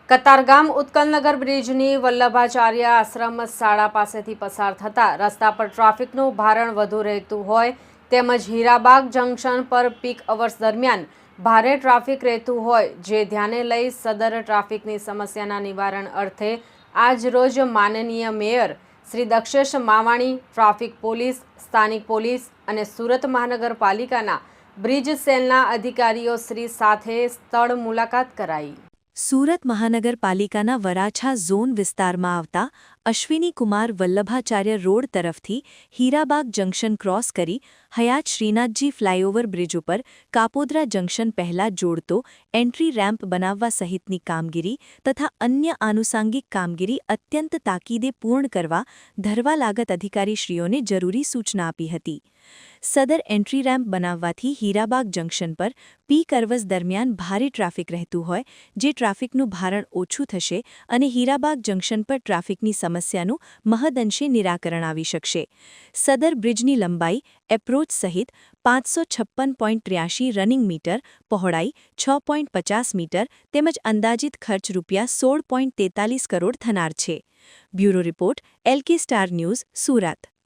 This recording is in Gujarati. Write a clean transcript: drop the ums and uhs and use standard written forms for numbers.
કતારગામ ઉત્કલનગર બ્રિજની વલ્લભાચાર્ય આશ્રમ શાળા પાસેથી પસાર થતા રસ્તા પર ટ્રાફિકનું ભારણ વધુ રહેતું હોય તેમજ હીરાબાગ જંકશન પર પીક અવર્સ દરમિયાન ભારે ટ્રાફિક રહેતું હોય જે ધ્યાને લઈ સદર ટ્રાફિકની સમસ્યાના નિવારણ અર્થે આજરોજ માનનીય mayor Shri Dakshesh Mavani, traffic police, સ્થાનિક પોલીસ અને સુરત મહાનગરપાલિકાના બ્રિજ સેલના અધિકારીઓ શ્રી સાથે સ્થળ મુલાકાત કરાઈ। સુરત મહાનગરપાલિકાના વરાછા ઝોન વિસ્તારમાં આવતા અશ્વિનીકુમાર વલ્લભાચાર્ય રોડ તરફથી હીરાબાગ જંકશન ક્રોસ કરી હયાત શ્રીનાથજી ફ્લાયઓવર બ્રિજ ઉપર કાપોદ્રા જંકશન પહેલા જોડતો એન્ટ્રી રેમ્પ બનાવવા સહિતની કામગીરી તથા અન્ય આનુષાંગિક કામગીરી અત્યંત તાકીદે પૂર્ણ કરવા ધરવા લાગત અધિકારીશ્રીઓને જરૂરી સૂચના આપી હતી। સદર એન્ટ્રી રેમ્પ બનાવવાથી હીરાબાગ જંકશન પર પીક અવર્સ દરમિયાન ભારે ટ્રાફિક રહેતું હોય જે ટ્રાફિકનું ભારણ ઓછું થશે અને હીરાબાગ જંકશન પર ટ્રાફિકની સમસ્યાનું મહદઅંશે નિરાકરણ આવી શકશે। સદર બ્રિજની લંબાઈ એપ્રોચ સહિત 556.83 રનિંગ મીટર, પહોળાઈ 6.50 મીટર તેમજ અંદાજિત ખર્ચ ₹16.43 કરોડ થનાર છે। Bureau report LK star news, Surat.